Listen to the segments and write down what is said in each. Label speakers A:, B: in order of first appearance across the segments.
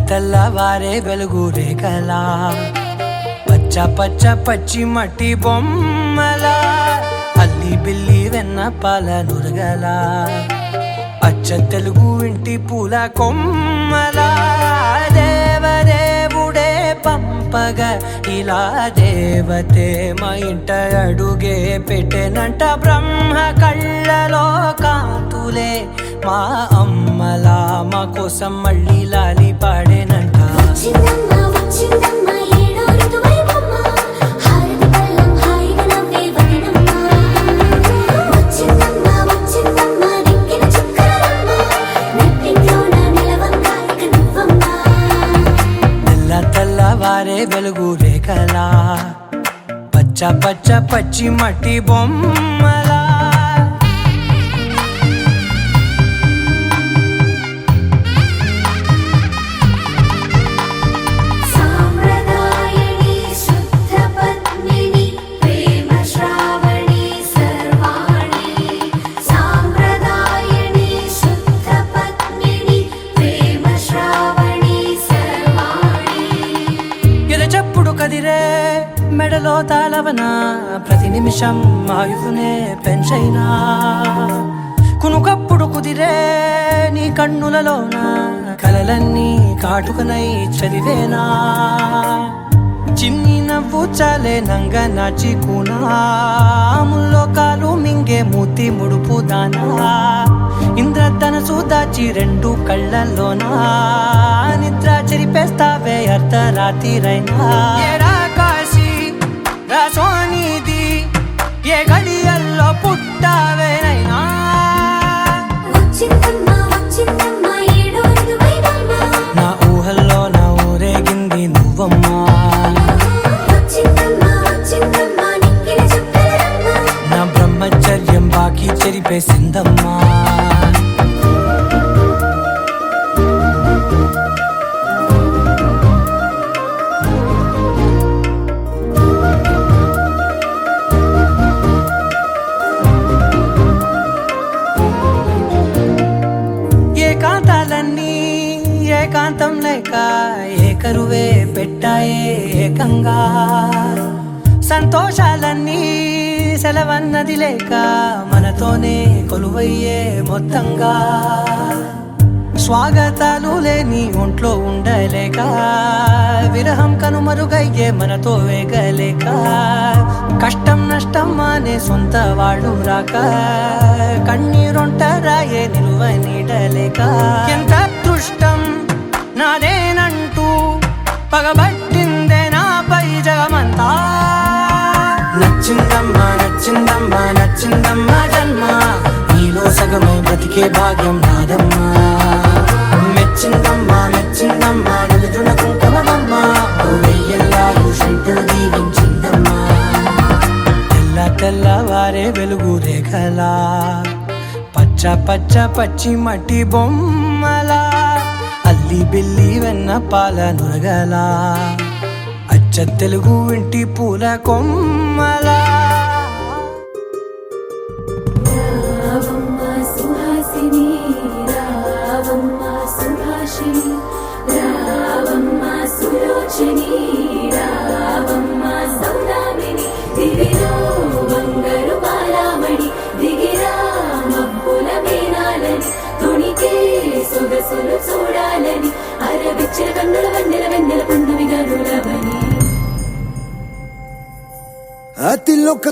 A: తెల్లవారే వెలుగు రేఖలా పచ్చ పచ్చ పచ్చి మట్టి బొమ్మలా అల్లి బిల్లి వెన్న పాల నురగలా అచ్చ తెలుగు ఇంటి పూల కొమ్మలా దేవదేవుడే పంపగా ఇలా దేవతే మా ఇంట అడుగే పెట్టెనంట బ్రహ్మ కళ్ళలో కాంతులే మా అమ్మలా మా కోసం మళ్ళీ లాలి పాడేనంట తెల్లవారే వెలుగు రేఖలా పచ్చ పచ్చ పచ్చి మట్టి బొమ్మలా కదిరే మెడలో తాళవన ప్రతి నిమిషం ఆయువునే పెంచైనా కునుకప్పుడు కుదిరే నీ కన్నులలోన కలలన్నీ కాటుకనై చదివేనా చిన్ని నవ్వు చాలే నంగ నాచి కూనాముల్లో కాలు మింగే మూతి ముడుపు దానా ఇంద్రధనసు దాచి రెండు కళ్ళల్లోనా నిద్ర చెరిపేస్తావే అర్ధరాత్రిరైనా ఏడా కాశీ రాసోనిది ఏ గడియల్లో పుట్టావేనైనా నా ఊహల్లో నా ఊరేగింది నువ్వమ్మా నా బ్రహ్మచర్యం బాకీ చెరిపేసిందమ్మా ఏకాంతాలన్నీ ఏకాంతం లేక ఏకరువే పెట్టాయే ఏకంగా సంతోషాలన్నీ సెలవన్నది లేక మనతోనే కొలువయ్యే మొత్తంగా స్వాగతాలు లేని ఒంట్లో ఉండలేక విరహం కనుమరుగయ్యే మనతో వేగలేక కష్టం నష్టం అనే సొంత వాడు రాక కన్నీరొంటరాయే నిలువ నీడలేక ఎంత అదృష్టం నాదేనంటూ పగబట్టిందే నాపై జగమంతా నచ్చిందమ్మా నచ్చిందమ్మా నచ్చిందమ్మా జన్మ నీలో సగమై బ్రతికే భాగ్యం నాదమ్మా మెచ్చిందమ్మా మెచ్చిందమ్మా నిలుచున కుంకుమమ్మా వెయ్యల్లాలు శంకరు దీవించిందమ్మా తెల్లవారే వెలుగు రేఖలా పచ్చ పచ్చ పచ్చి మట్టి బొమ్మలా అల్లి బిల్లి వెన్న పాల నురగలా అచ్చ తెలుగు ఇంటి పూల కొమ్మలా
B: సుహాసిని రావమ్మ సుభాషిణి రావమ్మ సులోచని రావమ్మ సౌదామిని దివిలో బంగారు బాలామణి దిగిరా మబ్బుల మేనాలని తుణికే సొగసులు చూడాలని అరవిచ్చిన కన్నుల వన్నెల వెన్నెల పున్నమి గనులవని
C: అతిలోక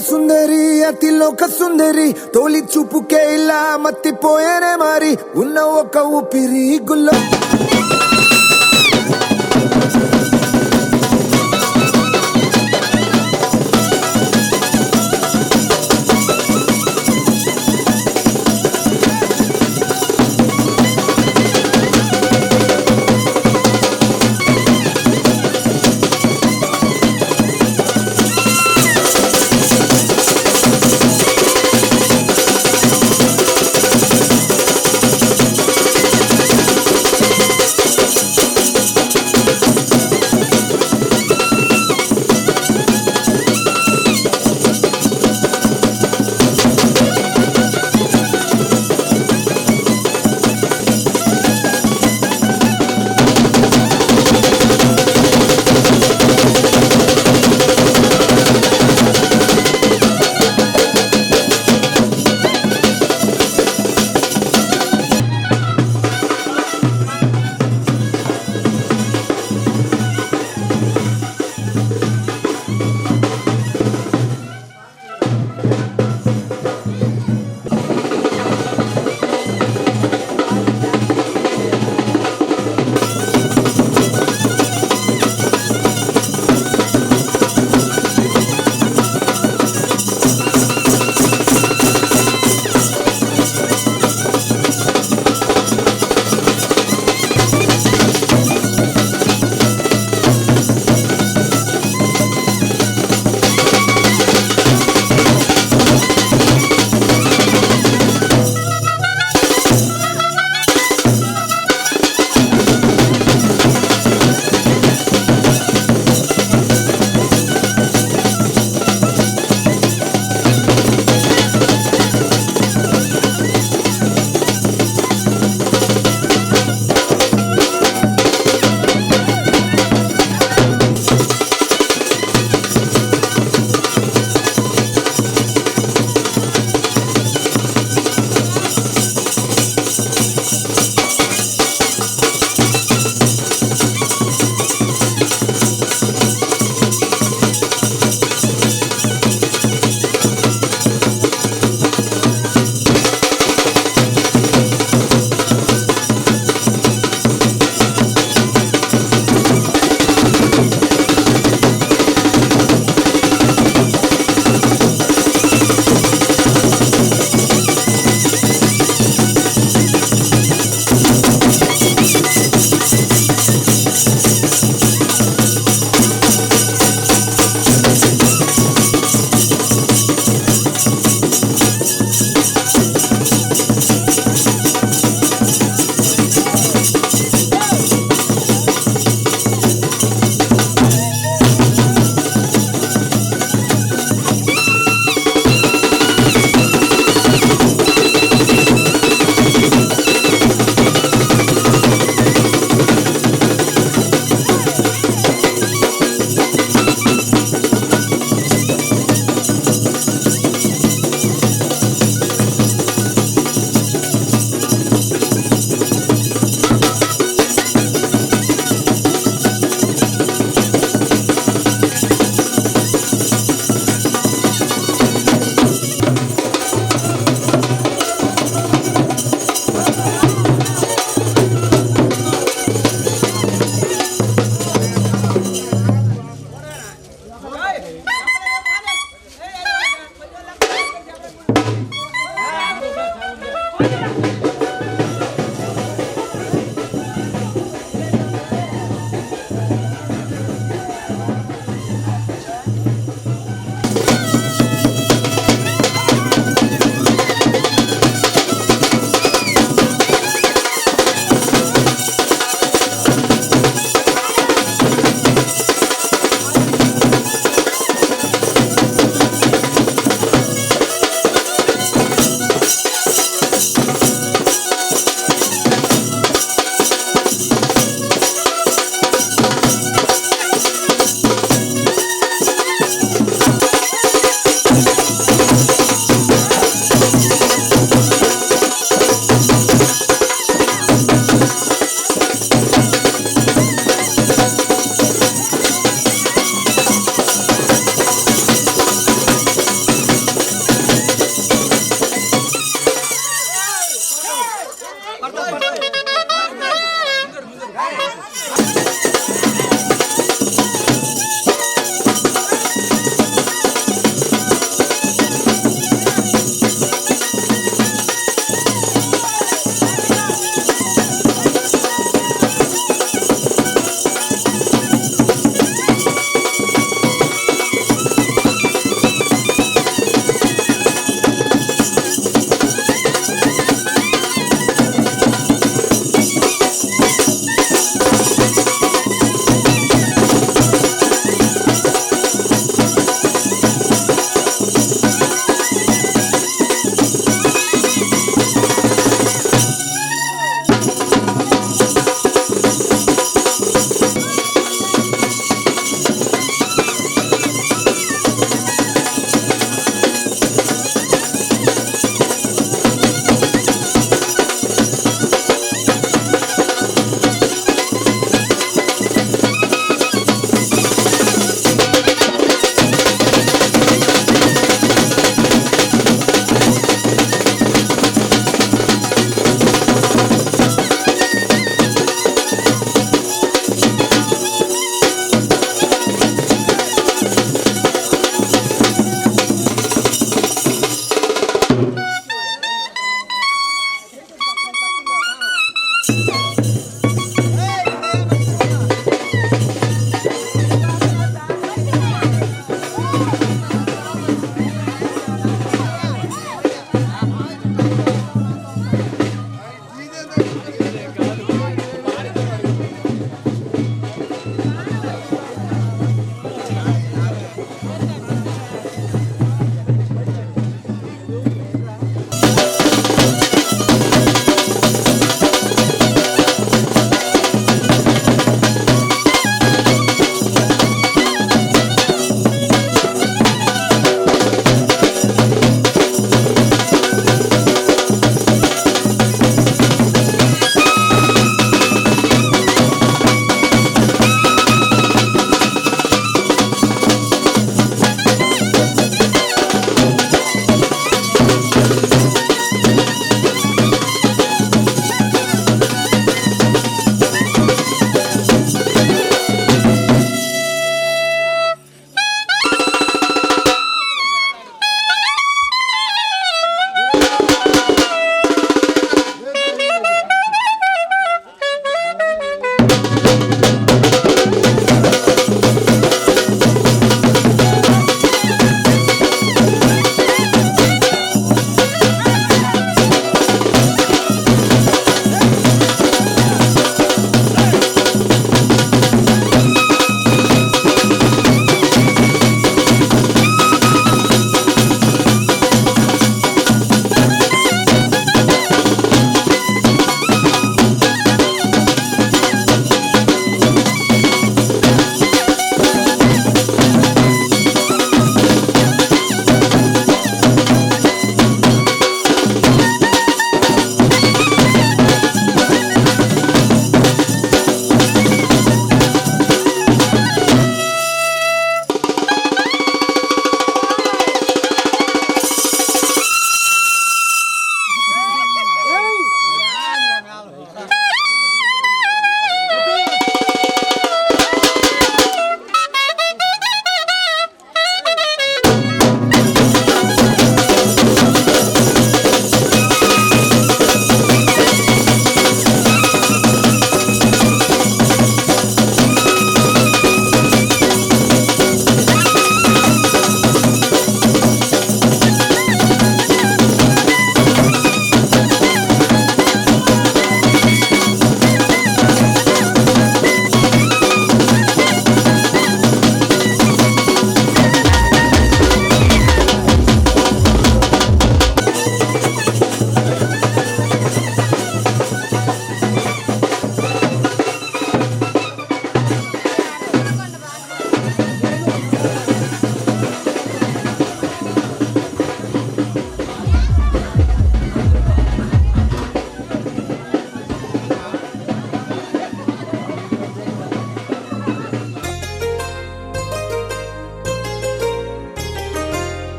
C: సుందరి తోలి చూపుకే ఇలా మత్తిపోయేనే మరి ఉన్న ఒక ఊపిరి గుల్లో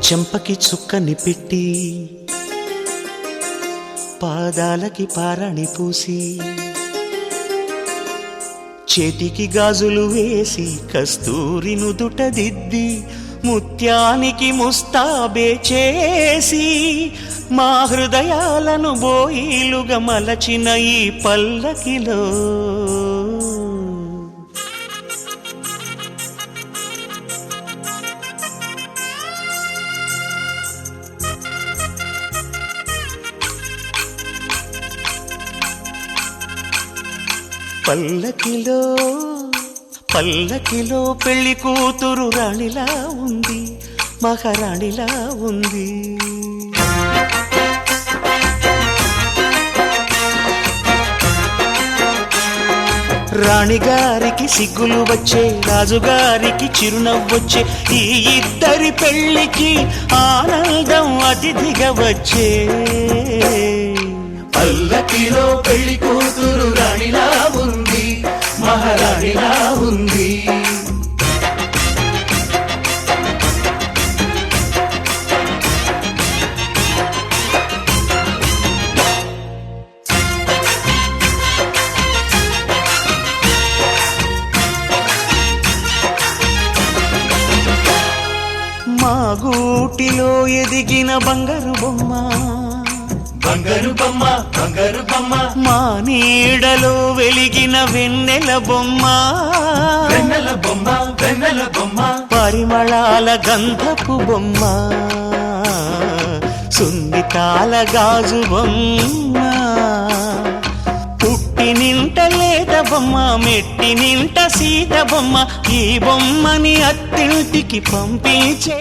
D: చెంపకి చుక్కని పెట్టి పాదాలకి పారాణి పూసి చేతికి గాజులు వేసి కస్తూరి నుదుట దిద్ది ముత్యానికి ముస్తాబే చేసి మా హృదయాలను బోయిలుగా మలచిన ఈ పల్లకిలో పల్లకిలో పల్లకిలో పెళ్లి కూతురు రాణిలా ఉంది, మహారాణిలా ఉంది. రాణిగారికి సిగ్గులు వచ్చే, రాజుగారికి చిరునవ్వొచ్చే, ఈ ఇద్దరి పెళ్లికి ఆనందం అతిథిగా వచ్చే. పల్లకిలో పెళ్లి కూతురు రాణిలా ఉంది, మహారాణిలా ఉంది. మా గూటిలో ఎదిగిన బంగారు బొమ్మ, బంగారు బొమ్మ, బంగారు బొమ్మ. మా నీడలో వెలిగిన వెన్నెల బొమ్మ, వెన్నెల బొమ్మ, వెన్నెల బొమ్మ. పరిమళాల గంధపు బొమ్మ, సున్నితాల గాజు బొమ్మ. పుట్టి నింట లేత బొమ్మ, మెట్టి నింట సీత బొమ్మ. ఈ బొమ్మని అత్తింటికి పంపించే.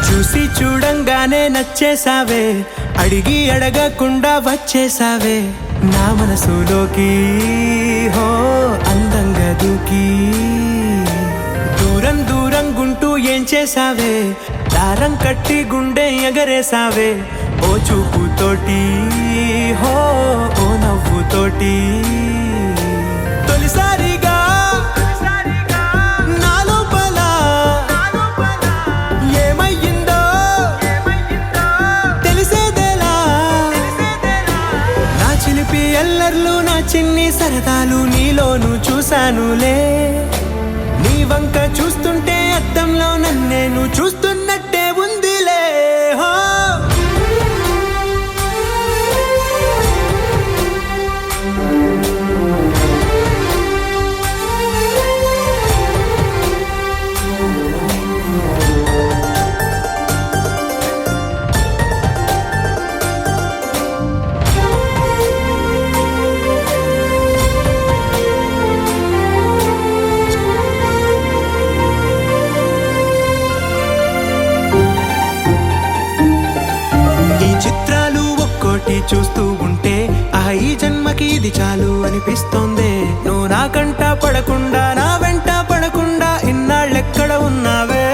E: చూసి చూడంగానే నచ్చేసావే, అడిగి అడగకుండా వచ్చేసావే నా మనసులోకి. హో అందంగా దూకి దూరం దూరం గుంటూ ఏం చేసావే, దారం కట్టి గుండె ఎగరేసావే. ఓ చూపుతోటి, హో ఓ నవ్వుతోటి. తొలిసారిగా ఎల్లర్లు నా చిన్ని సరదాలు నీలోను చూశానులే. నీ వంక చూస్తుంటే అద్దంలో నన్నేను చూస్తున్నట్టే ఉందిలే. హో చూస్తూ ఉంటే ఈ జన్మకి ఇది చాలు అనిపిస్తోంది. నువ్వు నా కంట పడకుండా, నా వెంట పడకుండా ఇన్నాళ్ళెక్కడ ఉన్నావే.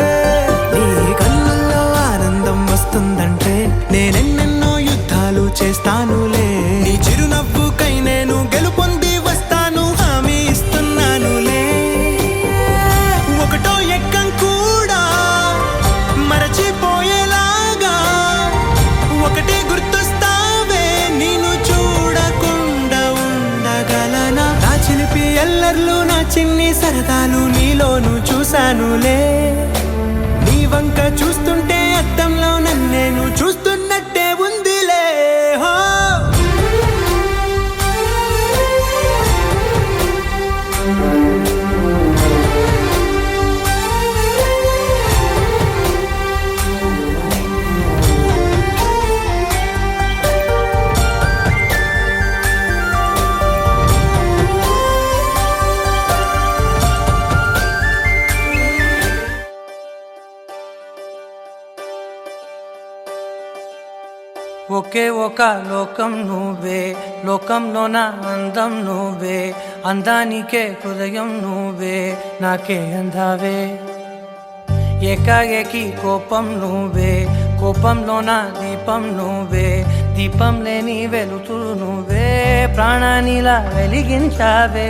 E: నీ కళ్ళల్లో ఆనందం వస్తుందంటే నేనెన్నెన్నో యుద్ధాలు చేస్తానులే. నీ చిరునవ్వుకై నేను గెలుపొంది వస్తాను, హామీ ఇస్తున్నానులే. ఒకటో ఎక్కం కూడా మరచిపోయేలాగా ఒకటే గుర్తొస్తా. ఎల్లర్లు నా చిన్ని సరదాలు నీలోను చూశానులే. నీ వంక చూస్తుంటే అద్దంలో నన్నేను చూస్తున్నట్టే ఉందిలే. హో
A: ఒకే ఒక లోకం నువ్వే, లోకంలో నా అందం నువ్వే, అందానికే హృదయం నువ్వే, నాకే అందావే. ఏకాఏకి కోపం నువ్వే, కోపంలో నా దీపం నువ్వే, దీపం లేని వెలుతురు నువ్వే, ప్రాణానిలా వెలిగించావే.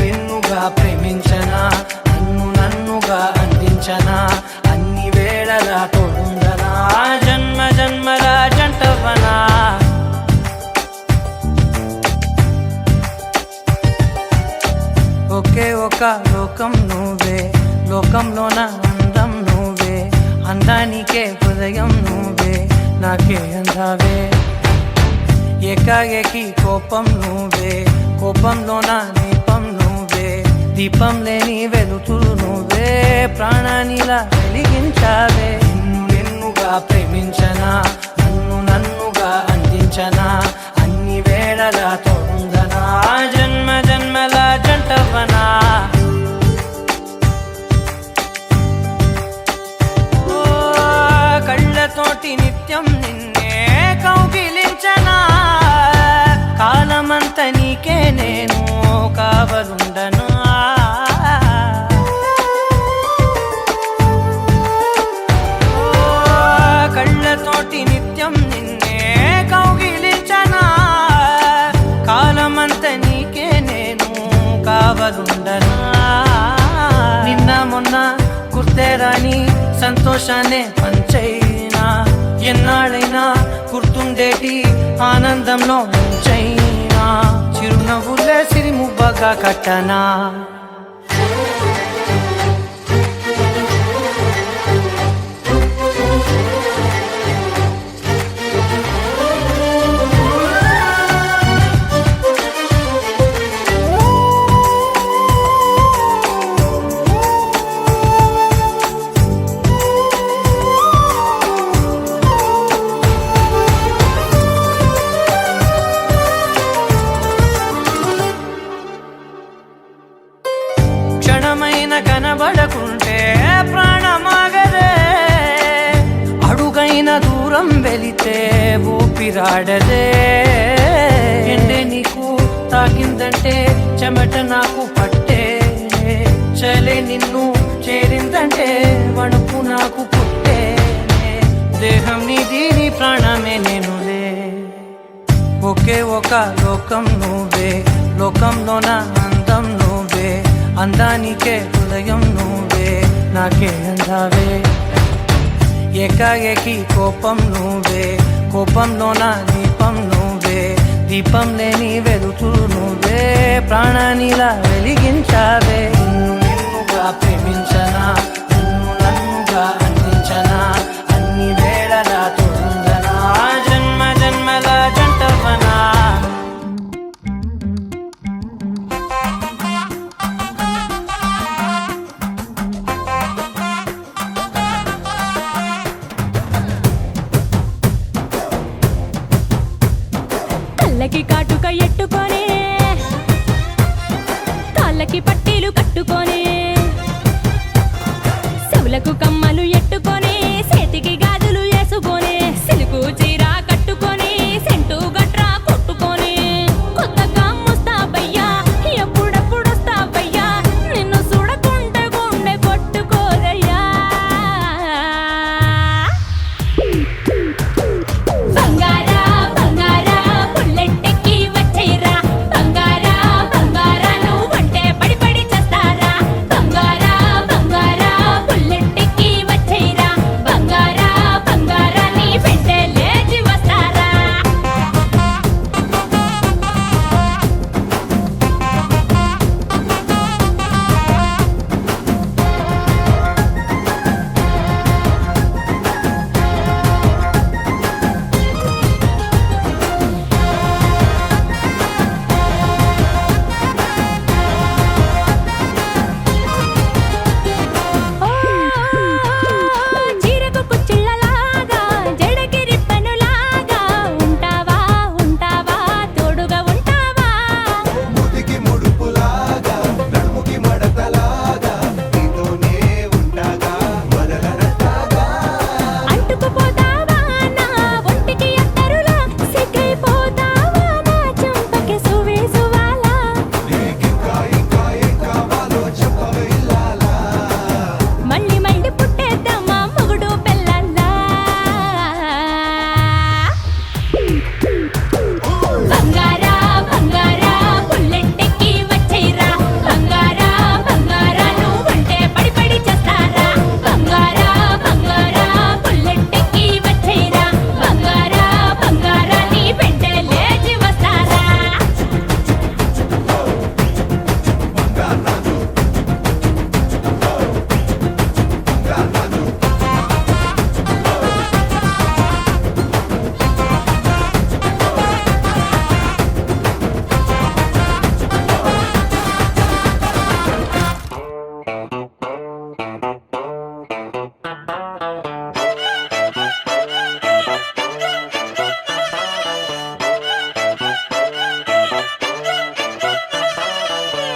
A: నిన్నుగా ప్రేమించనా, నన్నుగా అందించనా, అన్ని వేళలా తోడుందనా, జన్మ జన్మల జంటవనా. ఒకే ఒక లోకం నువ్వే, లోకంలో నా అందం నువ్వే, అందానికే హృదయం నువ్వే, నాకే అందావే. ఏకాఏకి కోపం నువ్వే, కోపంలో నా దీపం నువ్వే, దీపం లేని వెలుతురు నువ్వే, ప్రాణానిలా వెలిగించావే. నిన్నుగా ప్రేమించనా, నన్నుగా అందించనా, అన్ని వేళలా తోడుందనా, జన్మ జన్మల జంటవనా. కళ్ళతోటి నిత్యం నిన్నే కౌగిలించనా, కాలమంత నీకే నేను కావలుండనా. కళ్ళతోటి నిత్యం నిన్నే కౌగిలించనా, కాలమంత నీకే నేను కావలుండనా. నిన్న మొన్న గుర్తేరాని సంతోషాన్ని పంచైనా, ఎన్నాళ్ళైనా గుర్తుండేటి ఆనందంలో ముంచైనా, చిరునవ్వులే సిరిముబ్బగా కట్టనా. క్షణమైన కనబడకుంటే ప్రాణమాగదే, అడుగైన దూరం వెళితే ఊపిరాడదే. ఎండే నీకు తాకిందంటే చెమట నాకు పట్టే, చలే నిన్ను చేరిందంటే వణుకు నాకు పుట్టే, దేహం నీది నీ ప్రాణమే నేనులే. ఒకే ఒక లోకం నువ్వే, లోకంలో నా అందం నువ్వే, అందానికే హృదయం నువ్వే, నాకే అందావే. ఏకాఏకి కోపం నువ్వే, కోపంలో నా దీపం నువ్వే, దీపం లేని వెలుతురు నువ్వే, ప్రాణానిలా వెలిగించావే. నిన్నుగా ప్రేమించనా, నన్నుగా అందించనా, అన్ని వేళలా తోడుందనా, జన్మ జన్మల జంటవనా.
B: కళ్ళకి కాటుక ఎట్టుకొని, కాళ్ళకి పట్టీలు కట్టుకొని,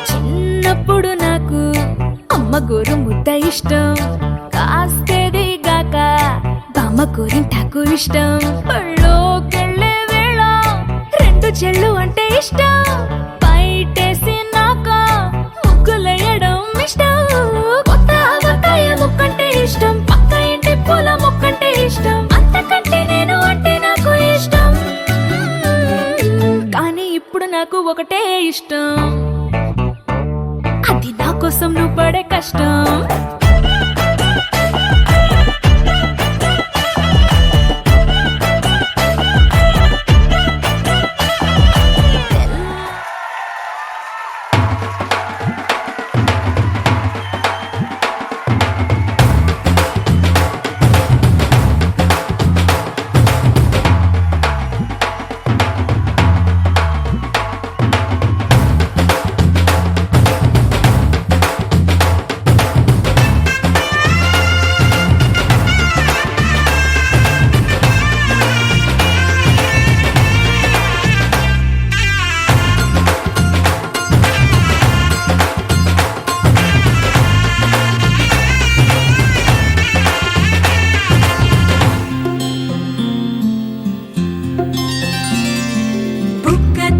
B: చిన్నప్పుడు నాకు అమ్మ గోరు ముద్ద ఇష్టం, కాస్తేది గాక బామ్మ గోరింటాకు ఇష్టం. పళ్ళోకెళ్ళే వేళ రెండు చెళ్ళు అంటే ఇష్టం, బయటేసి నాక ముగ్గులేయడం ఇష్టం. కొత్త ఆవకాయ ముక్కంటే ఇష్టం, పక్క ఇంటి పూల మొక్కంటే ఇష్టం. అంతకంటే నేను అంటే నాకు ఇష్టం, కానీ ఇప్పుడు నాకు ఒకటే ఇష్టం, అది నా కోసం నువ్వు పడే కష్టం.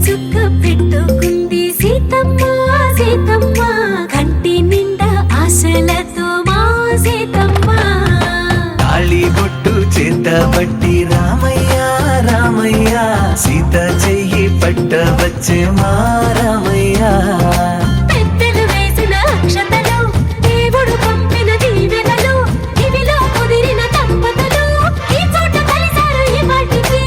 F: చుక్క పెట్టుకుంది సీతమ్మ సీతమ్మ, కంటి నిండా ఆశలతో మా సీతమ్మ.
E: తాళి బొట్టు చేత బట్టి రామయ్య రామయ్య, సీత చెయ్యి పట్ట వచ్చే మా రామయ్య.
F: పెద్దలు వేసిన అక్షతలు, దేవుడు పంపిన దీవెనలు, ఇవిలో కుదిరిన దంపతులు ఈ చోట కలిసారు ఈ వాటికి.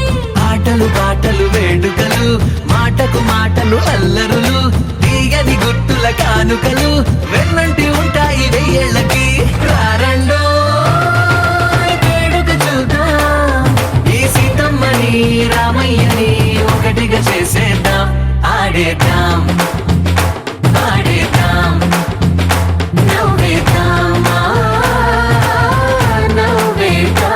E: ఆటలు పాటలు వేడుకలు, మాటకు మాటలు అల్లరులు, తీయని గుర్తుల కానుకలు వెన్నంటి ఉంటాయి వెయ్యేళ్ళకి. రారండో వేడుక చూద్దాం, ఈ సీతమ్మని రామయ్యని ఒకటిగా చేసేద్దాం. ఆడేద్దాం ఆడేద్దాం
F: నవ్వేద్దాం నవ్వేద్దాం.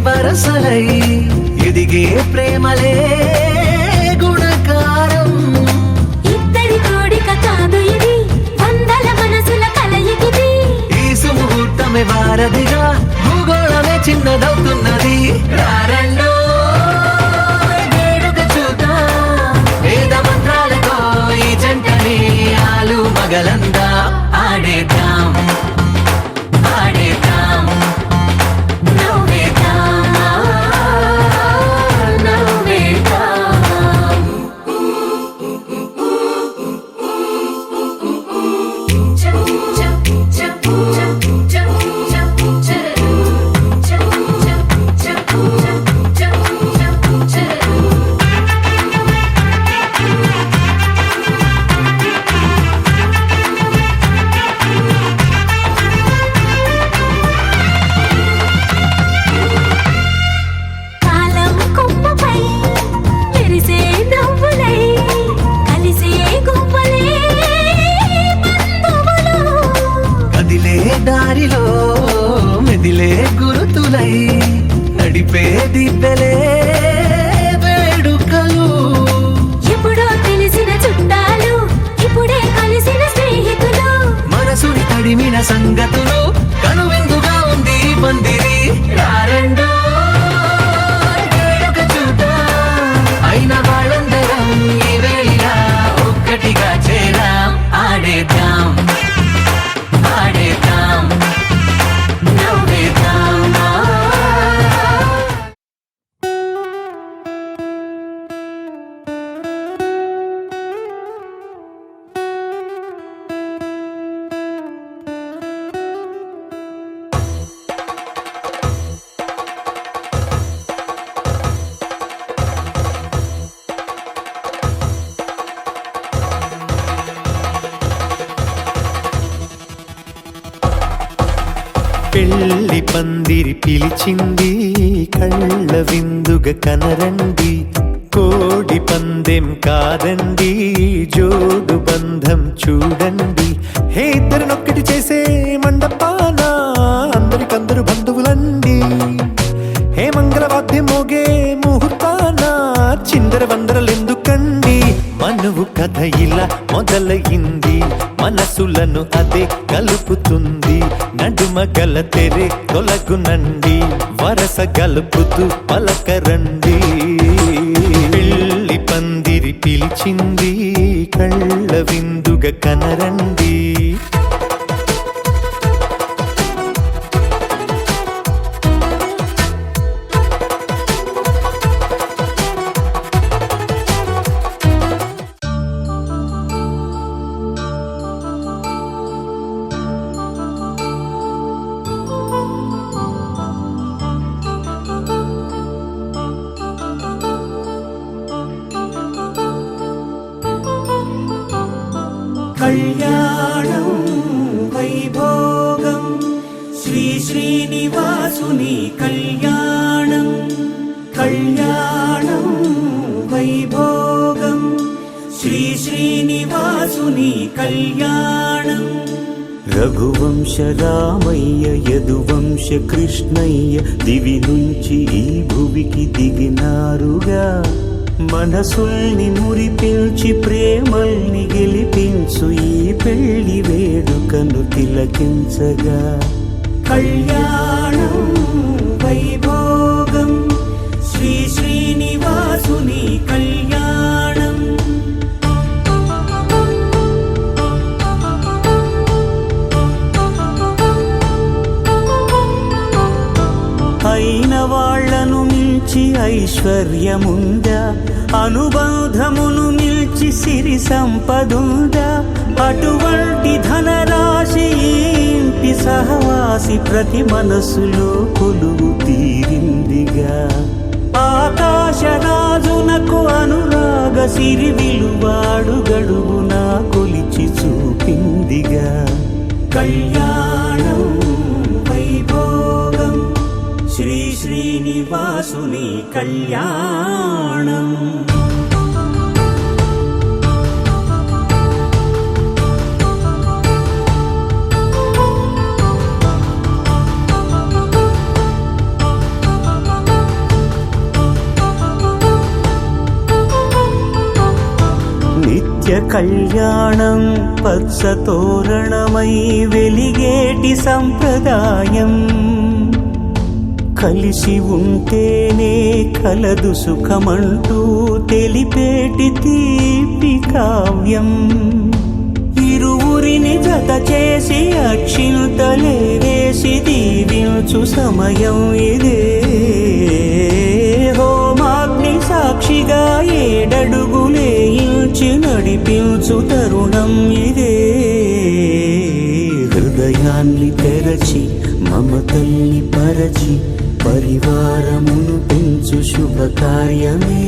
E: వరసలై ఎదిగే ప్రేమలే గుణకారం.
F: ఇద్దరి కోడిక కాదు ఇది, వందల మనసుల కలయికిది.
E: ఈ సుముహూర్తమే వారధిగా, భూగోళమే చిన్నదవుతున్నది. రారండో వేడుక చూద్దాం, వేద మంత్రాలతో ఈ జంటని ఆలు మగలందా. ఆడేద్దాం ఆడేద్దాం
G: పెళ్లి పందిరి పిలిచింది కళ్ళ విందుగా కనరండి కోడి పందెం కాదండి జోడు బంధం చూడండి హే ఇద్దరినొక్కటి చేసే మండపాన అందరికందరు బంధువులండి హే మంగళవాద్యం మోగే ముహూర్తాన చిందర వందరలెందుకండి మనువు కథ ఇలా మొదలయింది మనసులను అదే కలుపుతుంది నడుమ గల తెరే తొలగునండి వరస గలుపుతూ పలకరండి పెళ్లి పందిరి పిలిచింది కళ్ళ విందుగా కనరండి
D: కళ్యాణం వైభోగం శ్రీ శ్రీనివాసుని కళ్యాణం కళ్యాణం వైభోగం శ్రీ శ్రీనివాసుని కళ్యాణం రఘువంశ రామయ్య యదువంశ కృష్ణయ్య దివి నుంచి ఈ భువికి దిగినారుగా మనసుల్ని మురిపించి ప్రేమల్ని గెలిపించు ఈ పెళ్లి వేడుకను తిలకించగా కళ్యాణం వైభోగం శ్రీ శ్రీనివాసుని కళ్యాణం అయిన వాళ్లను మించి ఐశ్వర్యముందా అనుబంధమును మిల్చి సిరి సంపదుందా అటువంటి ధనరాశి ఇంటి సహవాసి ప్రతి మనసులో కొలువు తీరిందిగా ఆకాశరాజునకు అనురాగ సిరి విలువాడు గడుగునా కొలిచి చూపిందిగా కళ్యాణం వైభోగం శ్రీ శ్రీనివాసుని కళ్యాణం నిత్య కళ్యాణం పచ్చ తోరణమై వెలిగేటి సంప్రదాయం కలిసి ఉంటేనే కలదు సుఖమంటూ తెలిపేటి తీపి కావ్యం ఇరువురిని జత చేసి అక్షింతలే వేసి దీవించు సమయం ఇదే హోమాగ్ని సాక్షిగా ఏడడుగులే ఇంచి నడిపించు తరుణం ఇదే హృదయాన్ని తెరచి మమతల్ని పరచి పరివారమును పెంచు శుభకార్యమే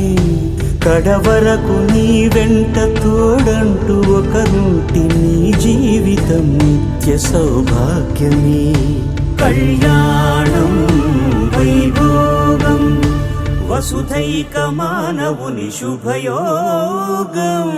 D: కడవరకు నీ వెంట తోడంటూ ఒకరుంటి నీ జీవితం నిత్య సౌభాగ్యమే కళ్యాణం వైభోగం వసుధైక మానవుని శుభయోగం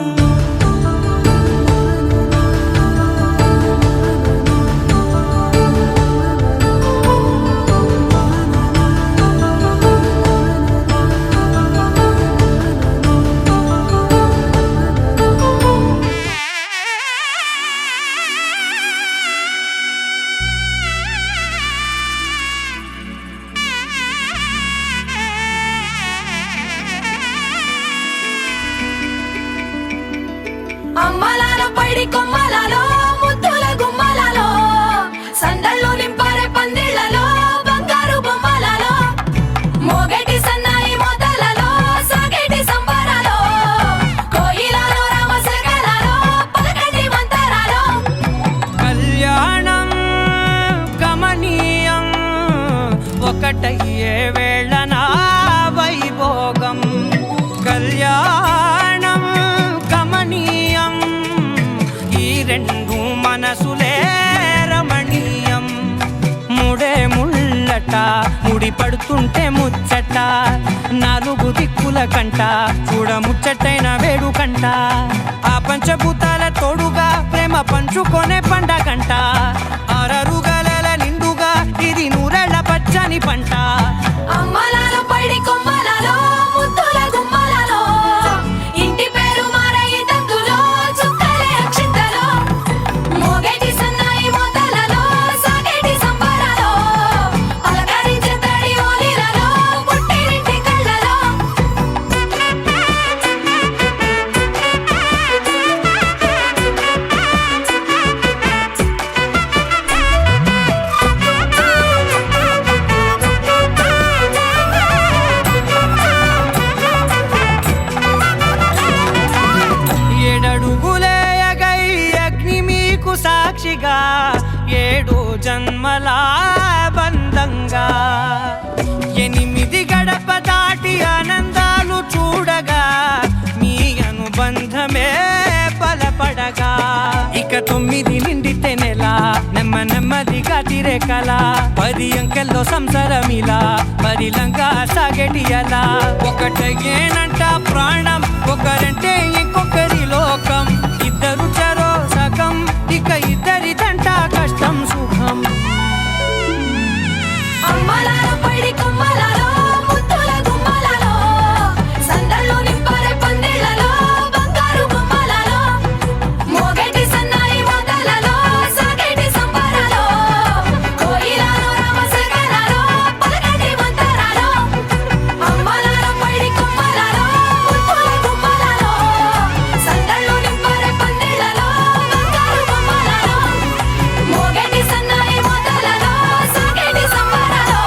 B: అమ్మలాలో పైడి కొమ్మలలో ముద్దుల గుమ్మలలో సందళ్ళు నింపారే పందిళ్లలో బంగారు బొమ్మలలో మోగేటి సన్నాయి మోతలలో సాగేటి సంబరాలో కోయిలలో రామశకలలో పలకండి మంతరాలో
H: కళ్యాణం గమనీయం ఒకటయ్యే వేళనా వైభోగం కళ్యాణం గమనీయం ఈ రెండు మనసులే రమణీయం ముడే జంట ముడి పడుతుంటే ముచ్చట నాలుగు దిక్కుల కంట చూడ ముచ్చటైన వేడుకంట ఆ పంచభూతాల తోడుగా ప్రేమ పంచుకొనే పండగంట ఆరరు గలల నిండుగా ఇది నూరెళ్ళ పచ్చని పంట
B: అమ్మలాల పైడి కొమ్మలలో ముద్దుల గుమ్మలలో ఇంటి పేరు మారయి తందులో చుక్కలే అక్షింతలో మోగేటి సన్నాయి మోతలలో సాగేటి సంబరాలో పలకరించే తడి ఓలిలలో పుట్టినింటి కళ్ళలో
H: ఏడడుగులేయగై అగ్ని మీకు సాక్షిగా 7 జన్మల బంధంగా 8 గడప దాటి ఆనందాలు చూడగా మీ అనుబంధమే బలపడగా ఇక 9 నిండితే నెల నెమ్మదిగా తిరే కల 10 అంకెల్లో సంసారమిలా పరిలంగా సాగేటి అలా ఒకటేనంట ప్రాణం ఒకరంటే ఇంకొకరి లోకం ఇద్దరు చరో సగం ఇక ఇద్దరిదంట కష్టం సుఖం
B: అమ్మలాల పైడి కొమ్మలలో ముద్దుల గుమ్మలలో సందళ్ళు నింపారే పందిళ్ళలో బంగారు బొమ్మలలో మోగేటి సన్నాయి మోతలలో సాగేటి సంబరాలో కోయిలలో రామశకలలో పలకటి మంతరాలో అమ్మలాల పైడి కొమ్మలలో ముద్దుల గుమ్మలలో సందళ్ళు నింపారే పందిళ్ళలో బంగారు బొమ్మలలో మోగేటి సన్నాయి మోతలలో సాగేటి సంబరాలో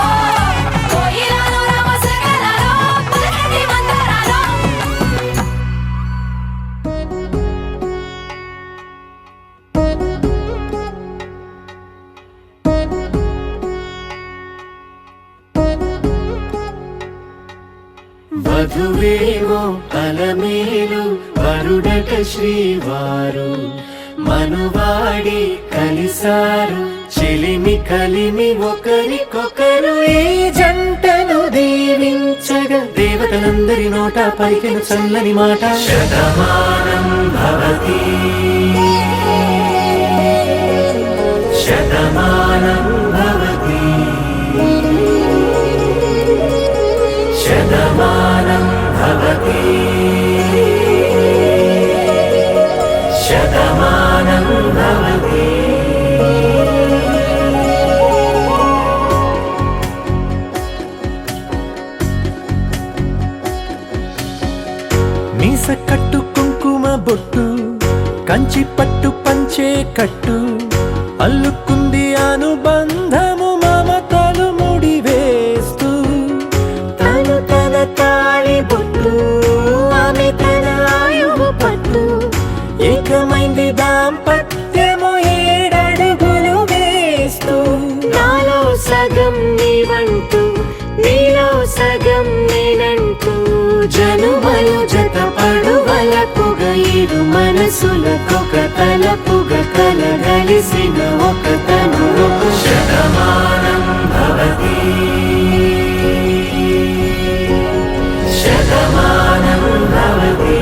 B: కోయిలలో రామశకలలో పలకటి మంతరాలో
G: వధువేమో అలమేలు వరుడట శ్రీవారు మనువాడి కలిసారు చెలిమి కలిమి ఒకరికొకరు ఈ జంటను దీవించగా దేవతలందరి నోట పలికిన చల్లని మాట శతమానం భవతి శతమానం భవతి శతమానం భవతి శతమానం భవతి మీస కట్టు కుంకుమ బొట్టు కంచి పట్టు పంచే కట్టు అల్లుకుంది అనుబంధము మమతలు ముడివేస్తూ తను తన తాళి బొట్టు ఆమె తన ఆయువు పట్టు ఏకమైంది దాంపత్యము 7 అడుగులు వేస్తూ నాలో సగం నీవంటూ నీలో సగం నేనంటూ జనుమలు జత పడువలపుగ 7 మనసులకొక తలపుగ కలగలిసిన ఒక తను శతమానం భవతి శతమానం భవతి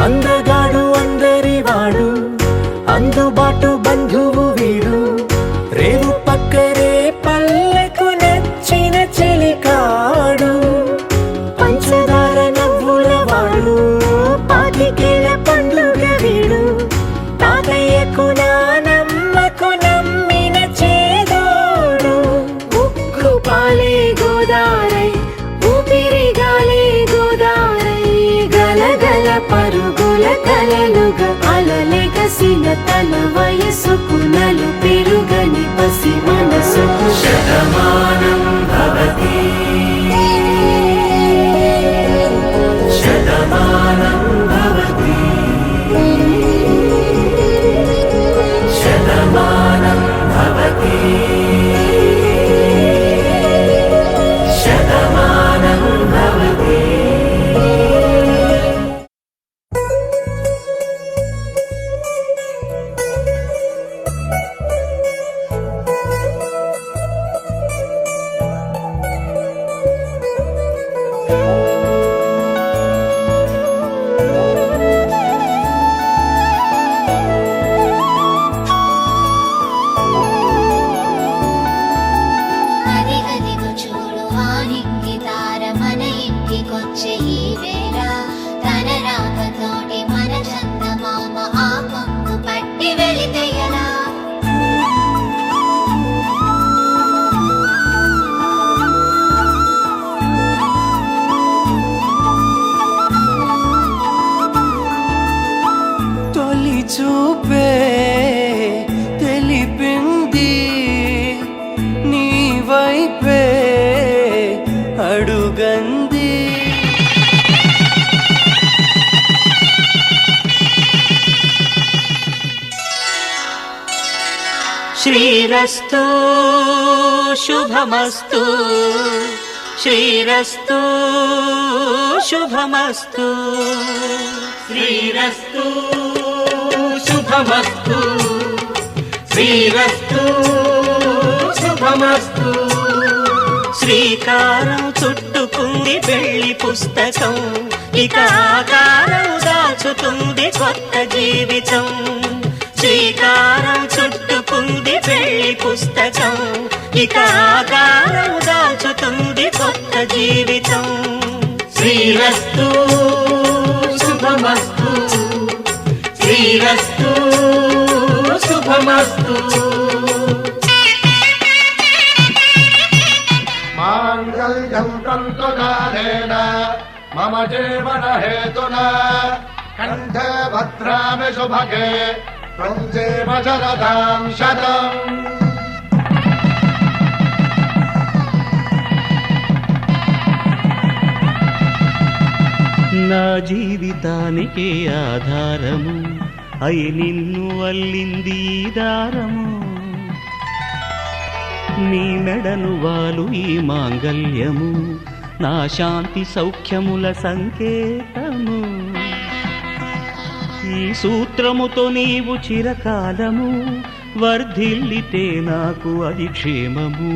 G: అందగాడు అందరివాడు అందుబాటు బంధువు వీడు రేవు పక్కరే పల్లెకు నచ్చిన చెలికాడు పంచదార నవ్వుల వాడు పాతికేల పండుగ వీడు తాతయ్యకు నానమ్మకు నమ్మిన చేదోడు ఉక్కు పాలే గోదారై ఊపిరి గాలే గోదారై గలగల పరుగుల కలలుగా అలలెగసిన తన వయసుకు నలు పెరుగని పసి మనసుకు శతమానం భవతి
F: అదిగదిగో చూడు ఆ నింగి తార మన ఇంటికొచ్చే ఈ వేళ తన రాకతోటి మన చందమామ ఆ కొంగు పట్టి వెళితే ఎలా
G: తొలి చూపే తెలిపింది నీ వైపే అడుగంది
D: శ్రీరస్తు శుభమస్తు శ్రీరస్తు శుభమస్తు శ్రీరస్తు శుభమస్తు శ్రీరస్తు శుభమస్తు శ్రీకారం చుట్టుకుంది పెళ్లి పుస్తకం ఇక ఆకారం దాచుతుంది కొత్త జీవితం శ్రీకారం చుట్టుకుంది పెళ్లి పుస్తకం ఇక ఆకారం దాచుతుంది కొత్త జీవితం శ్రీరస్తు శుభమస్తు శ్రీరస్తు శుభమస్తు
C: మాంగళ్యం తంతునానేన మమ జీవన హేతునా కంఠే భద్రామి శుభగే త్వం జీవ శరదాం శతం.
D: నా జీవితానికి ఆధారము అయి నిన్ను అల్లింది ఈ దారము నీ మెడను వాలు ఈ మాంగల్యము నా శాంతి సౌఖ్యముల సంకేతము ఈ సూత్రముతో నీవు చిరకాలము వర్ధిల్లితే నాకు అది క్షేమము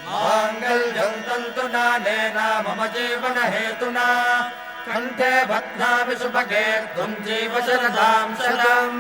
C: మాంగళ్యం తంతునానేన మమ జీవన హేతునా కంఠే భద్రామి శుభగే త్వం జీవ శరదాం శతం.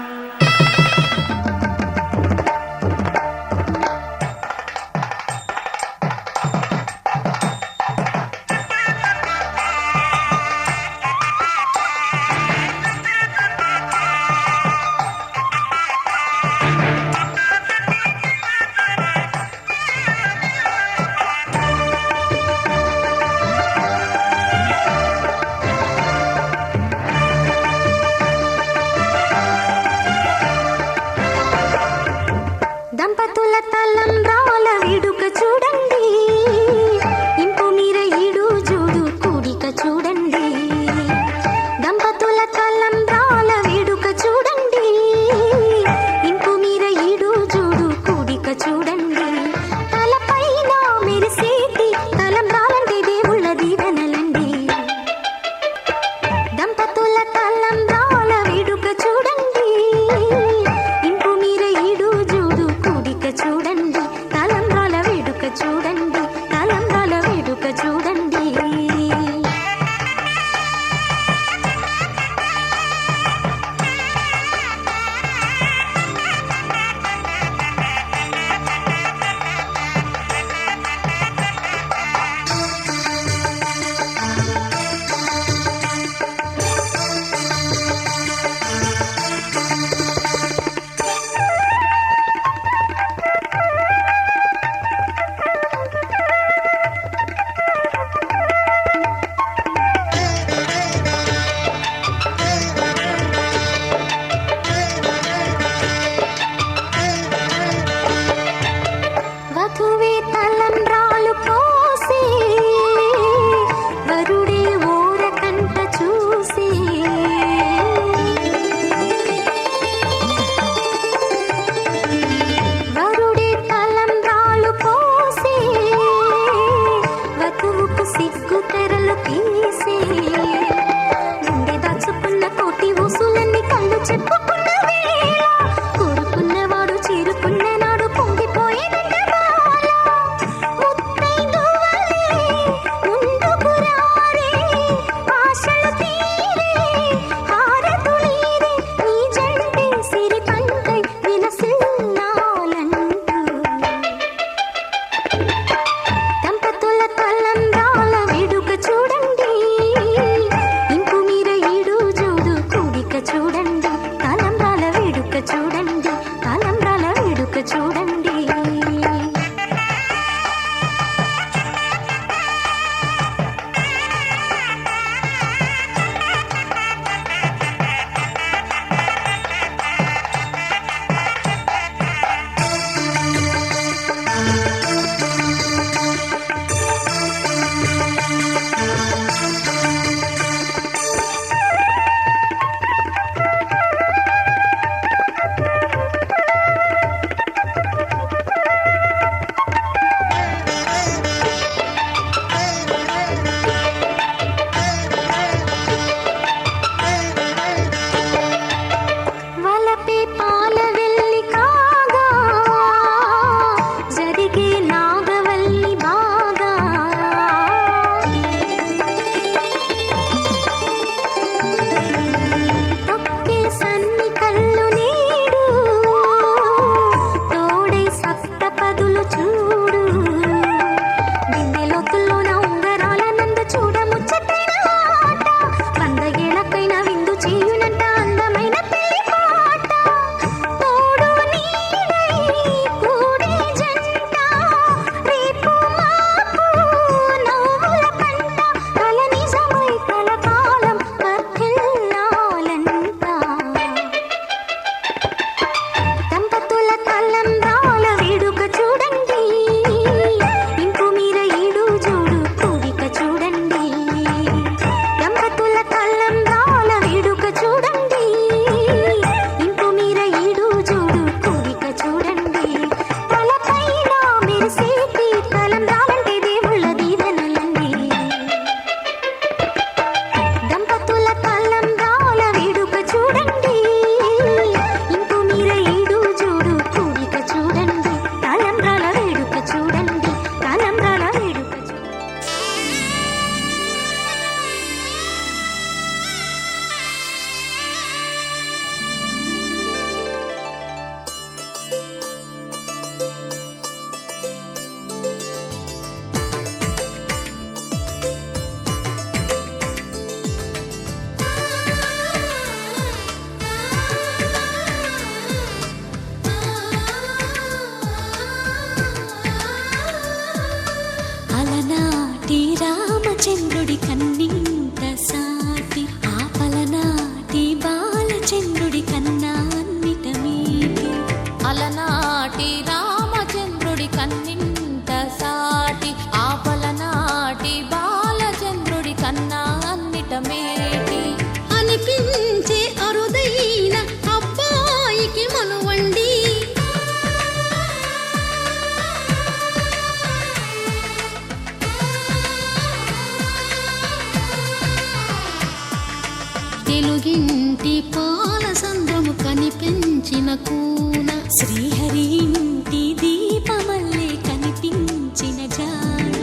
F: కూన
B: శ్రీహరి ఇంటి దీపమల్లే కనిపించిన జాడ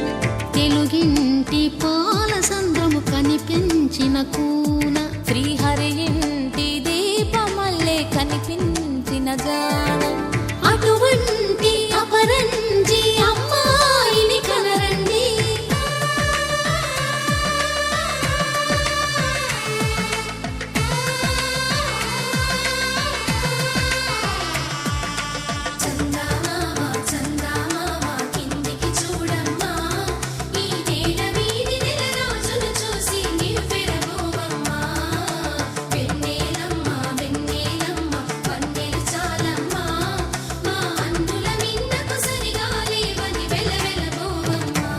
F: తెలుగింటి పాల సంద్రము కనిపించిన కూన
B: శ్రీహరి ఇంటి దీపమల్లే కనిపించిన జాడ
F: అటువంటి అపరంజి అమ్మాయిని కనరండి చందమామ చందమామ కిందికి చూడమ్మా ఈ నేల వీధి నెల రోజులు చూసి నివ్వెరబోవమ్మా వెన్నెలమ్మ వెన్నెలమ్మ వన్నెలు చాలమ్మా మా అందుల మిన్నకు సరిగా లేవని వెలవెలబోవమ్మా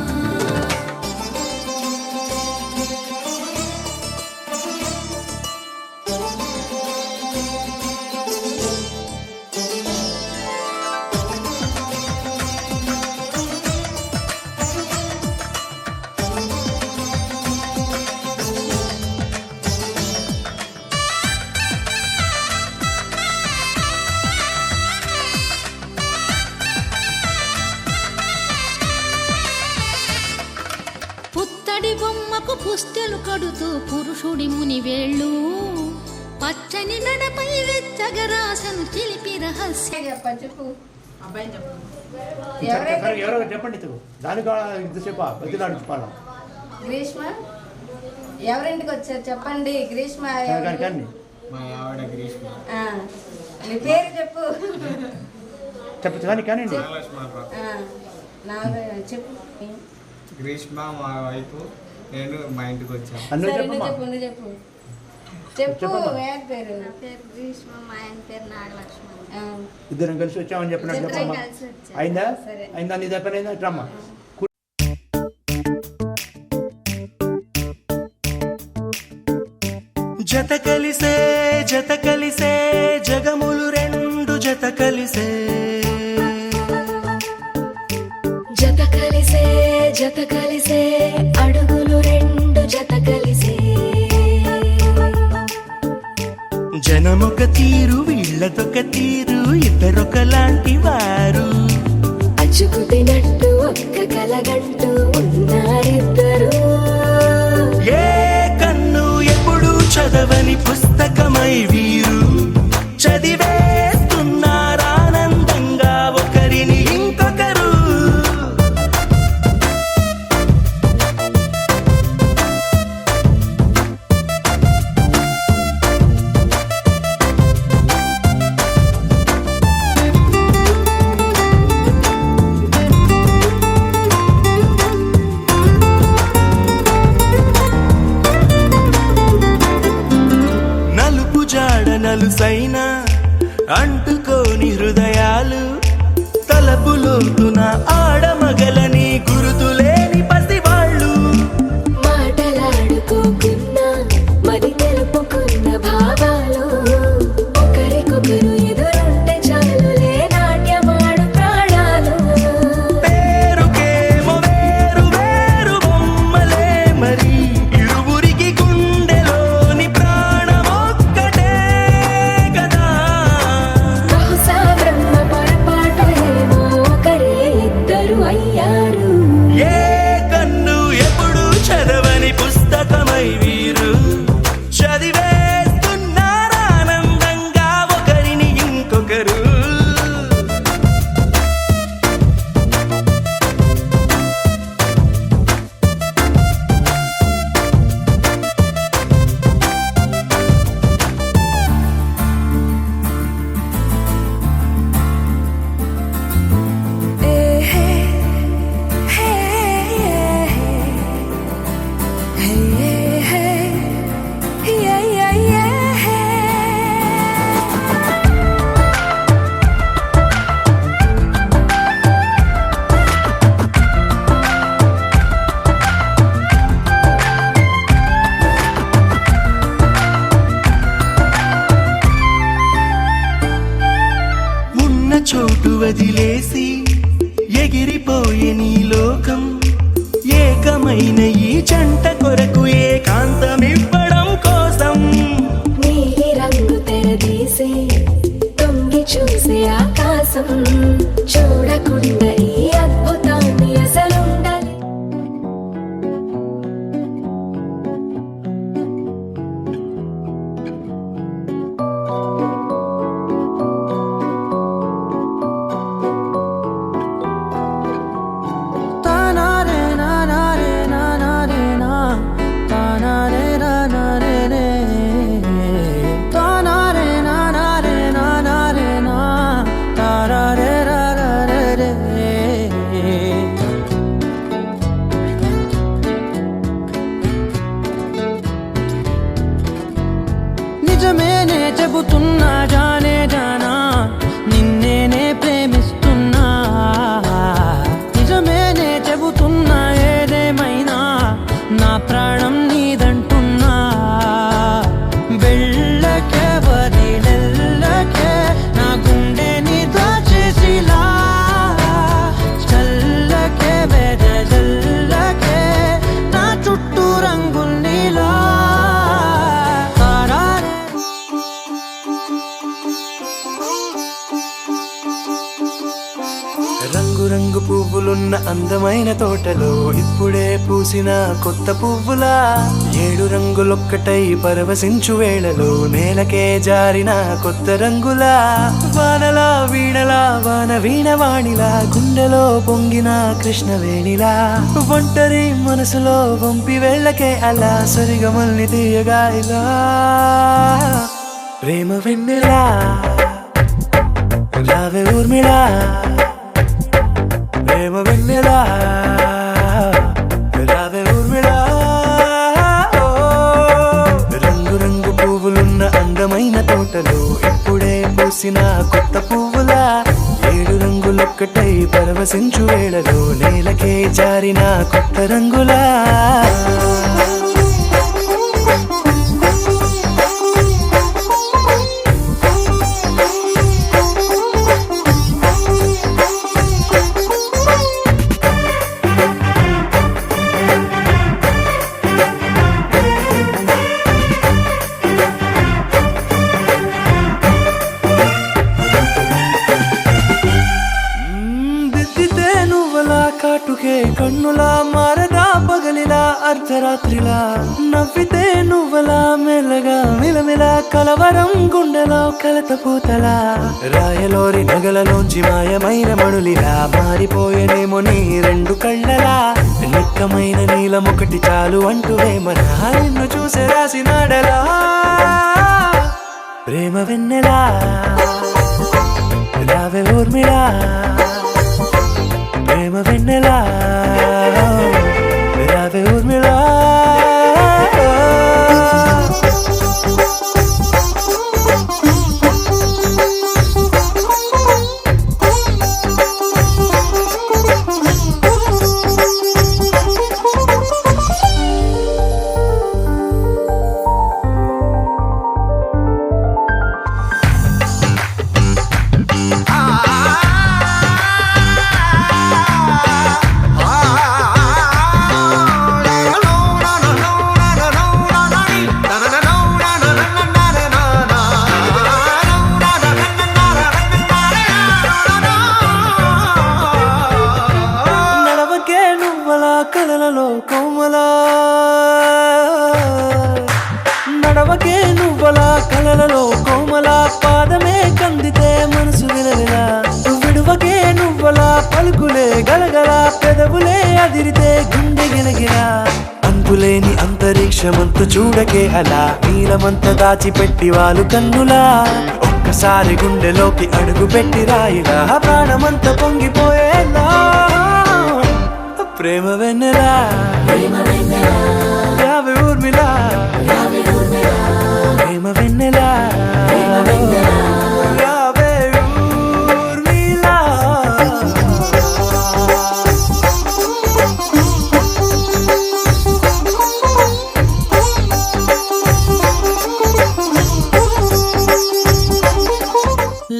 F: పుత్తడి బొమ్మకు పుస్తెలు కడుతూ పురుషుడి ముని వేళ్ళు పచ్చని మెడపై వెచ్చగరాసను చిలిపి రహస్య
I: ఎవరో చెప్పండి దానికి ఇంతసేపు బతిలాడు చెప్పాలా
J: గ్రీష్మ ఎవరింటికి వచ్చారు చెప్పండి గ్రీష్మ
I: కానీ
J: ఆ, నీ పేరు చెప్పు
I: చెప్పచ్చు కానీ కానీ
J: ఆ, నా చెప్పు
K: గ్రీష్మ మా వైపు నేను మా ఇంటికి వచ్చాను
I: అన్ను
J: సరే,
I: చెప్పమ్మా
J: నువ్వు చెప్పు చెప్పు
I: చెప్పమ్మా.
J: వేరే పేరు
F: పేరు గ్రీష్మ మా ఆయన పేరు నాగలక్ష్మి
J: ఆ,
I: ఇద్దరం కలిసి వచ్చామని చెప్పినట్టు
J: ఇద్దరం
I: చెప్పమ్మా
F: కలిసి వచ్చాం.
I: అయిందా
J: సరే.
I: అయిందా నీ దగ్గర అయిందా ఇట్రమ్మా
G: జత కలిసే జగములు రెండు జత కలిసే
B: జత కలిసే అడుగులు రెండు జత కలిసే
G: జనమొక తీరు వీళ్ళదొక తీరు ఇద్దరొకలాంటి వారు
B: అచ్చుకుతినట్టు ఒక్క కలగంటూ ఉన్నారిద్దరు
G: ఏ కన్ను ఎప్పుడు చదవని పుస్తకమై వీరు చదివేస్తున్నారానందంగా ఒకరిని ఇంకొకరు నలుపు జాడ నలుసైన అంటుకోని హృదయాలు తలపులోతున ఆడమగలని గురుతులేని పసివాళ్ళు
B: మాటలాడుకోకున్న మరి తెలుపుకున్న భావాలు ఒకరికొకరు ఎదురుంటే చాలులే నాట్యమాడు ప్రాణాలు
G: పేరుకేమో వేరు వేరు బొమ్మలే మరి ఇరువురికి గుండెలోని ప్రాణమొక్కటే కదా
B: బహుశా బ్రహ్మ పొరపాటు ఏమో ఒకరే ఇద్దరు అయ్యారు
G: ఏ కన్ను ఎప్పుడు చదవని పుస్తకమై వీరు చదివేస్తున్నారానందంగా ఒకరిని ఇంకొకరు ఉన్న చోటు వదిలేసి ఎగిరిపోయే నీ లోకం ఏకమైన ఈ జంట కొరకు ఏకాంతమివ్వడం కోసం
B: నీలి రంగు తెరదీసే తొంగి
G: రంగు పువ్వులున్న అందమైన తోటలో ఇప్పుడే పూసిన కొత్త పువ్వులా 7 రంగులొక్కటై పరవశించు వేళలో నేలకే జారిన కొత్త రంగులా వానలా వీణలా వాన వీణవాణిలా గుండెలో పొంగిన కృష్ణవేణిలా ఒంటరి మనసులో వంపి వెళ్ళకే అలా సరిగమల్ని తీయగా ఇలా ప్రేమ వెన్నెలా రావే ఊర్మిళా ప్రేమ వెన్నెలా రావే ఊర్మిళా రంగు రంగు పువ్వులున్న అందమైన తోటలో ఇప్పుడే పూసిన కొత్త పువ్వులా 7 రంగులొక్కటై పరవశించు వేళలో నేలకే జారిన కొత్త రంగులా కాటుకే కన్నులా మారదా పగలిలా అర్ధరాత్రిలా నవ్వితే నువ్వలా మెల్లగా మిలమిలా కలవరం గుండెలో కలత పూతలా రాయలోరి నగలలోంచి మాయమైన మణులిలా మారిపోయేనేమో నీ 2 కళ్ళలా నిక్కమైన నీలమొకటి చాలు అంటూ వేమనా నిన్ను చూసే రాసినాడలా ప్రేమ వెన్నెలా రావే ఊర్మిళా ప్రేమ వెన్నెలా రావే ఊర్మిళా కలలలో కోమలా నడవకే నువ్వలా కలలలో కోమలా పాదమే కందితే మనసు విలవిలా విడువకే నువ్వలా పలుకులే గలగల పెదవులే అదిరితే గుండె గిలగిలా అంతులేని అంతరిక్షమంతు చూడకే అలా నీలమంత దాచిపెట్టి వాళ్ళు కన్నులా ఒక్కసారి గుండెలోకి అడుగు పెట్టి రాయిలా ప్రాణమంత పొంగిపోయేలా ప్రేమ వెన్నెలా రావే ఊర్మిళా ప్రేమ వెన్నెలా రావే ఊర్మిళా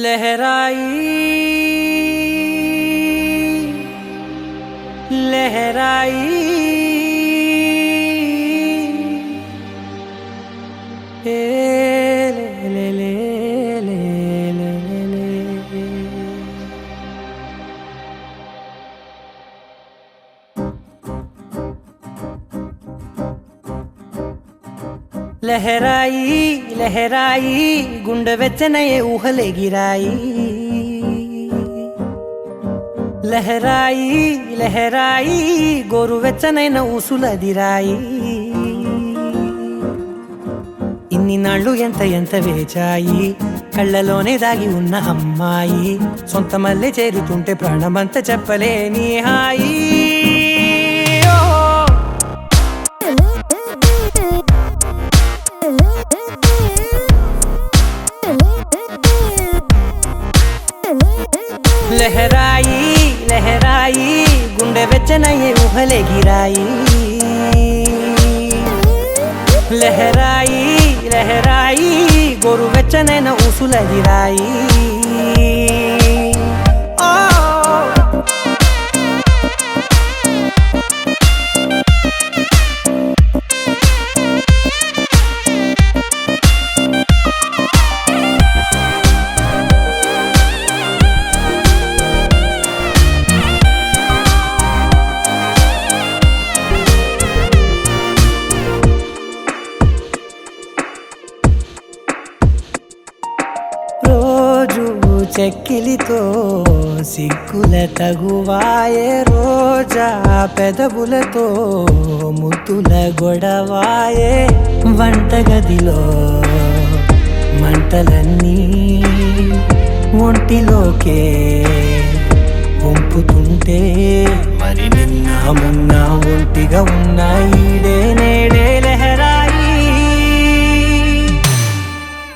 H: लहराई लहराई ले ले ले ले ले ले लहराई लहराई गुंडे వెచ్చనయే ఊహలే గిరాయి లహరాయి లహరాయి గోరు వెచ్చనైన ఊసులదిరాయి ఇన్ని నాళ్ళు ఎంత ఎంత వేచాయి కళ్ళలోనే దాగి ఉన్న అమ్మాయి సొంత మల్లె చేరుతుంటే ప్రాణమంతా చెప్పలేని హాయి లహరాయి లహరాయి గుండె వెచ్చనయ్యే ఊహలే గిరాయి లహరాయి లహరాయి గోరు వెచ్చనైన ఊసులదిరాయి చెక్కిలితో సిగ్గుల తగువాయే రోజా పెదవులతో ముద్దుల గొడవాయే వంటగదిలో మంటలన్నీ ఒంటిలోకే వంపుతుంటే మరి నిన్న మొన్న ఒంటిగా ఉన్నాయి నేడే లహరాయి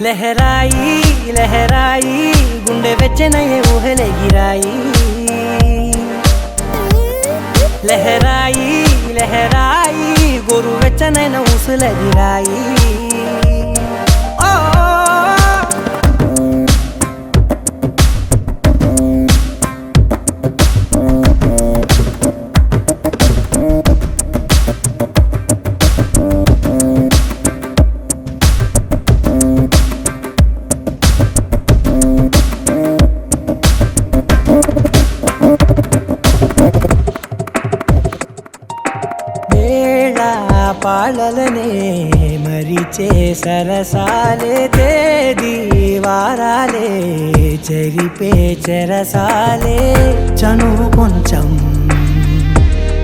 H: లహరాయి లహరాయి గుండె వెచ్చనయ్యే ఊహలెగిరాయి లహరాయి లహరాయి గోరు వెచ్చనైన ఊసులెగిరాయి పాలలనే మరిచే సరసాలే తేదీ వారాలే చెరిపే చెరసాలే చనువు కొంచెం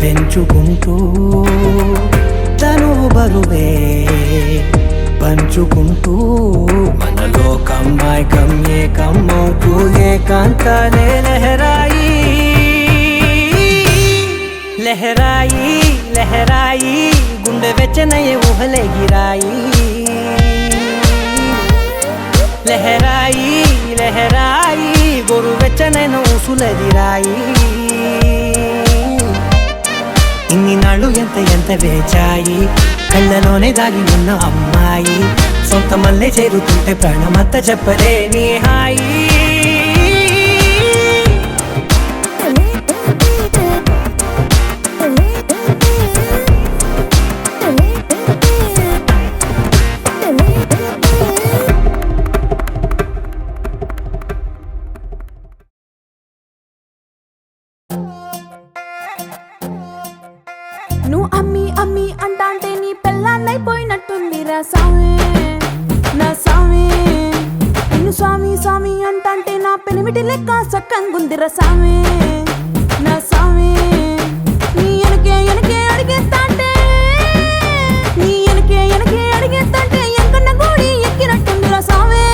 H: పెంచుకుంటూ తనువు బరువే పంచుకుంటూ మనలో కమ్మాయికం ఏకమవుతూ ఏకాంతాలే లహరాయి లహరాయి లహరాయి గుండె వెచ్చనయ్యే ఊహలెగిరాయి లహరాయి లహరాయి గోరు వెచ్చనైన ఊసులెగిరాయి ఇన్ని నాళ్ళు ఎంత వేచాయి కళ్ళలోనే దాగి ఉన్న అమ్మాయి సొంత మల్లె చేరుతుంటే ప్రాణమంతా చెప్పలేని హాయి
B: నువ్వు అమ్మి అమ్మి అంటాంటే నీ పెళ్ళాన్నైపోయినట్టుందిరా సామి నా సామి నిన్ను స్వామి స్వామి అంటాంటే నా పెనిమిటి లెక్క సక్కంగుందిరా సామి నా సామి నీ ఎనకే అడిగేస్తాంటే నీ ఎనకే అడిగేస్తాంటే ఎంకన్న గోడి ఎక్కినట్టుందిరా సామి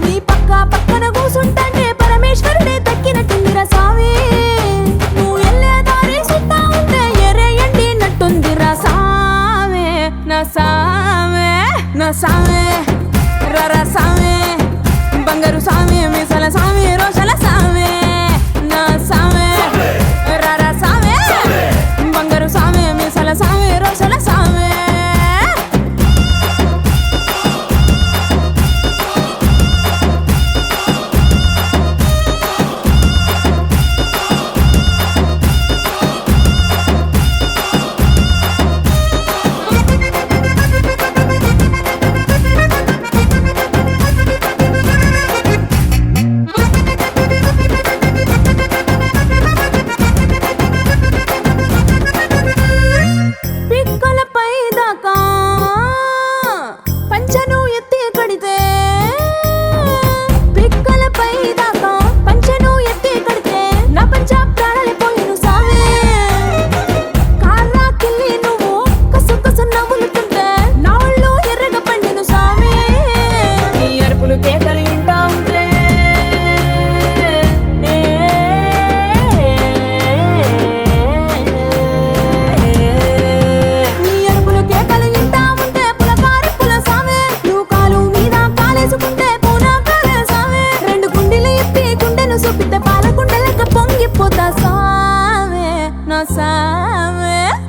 B: నీ పక్కన కూసుంటాంటే పరమేశ్వరుడే తక్కినట్టుందిరా సామి నువ్వు ఎల్లే దారి సుత్తా ఉంటే నా సామే రర సామే బంగారు సామే మీసల సామే రోషల సామే నా సామే రర సామే బంగారు సామే మీసల సామే రోషల సామే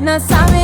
B: నా సామే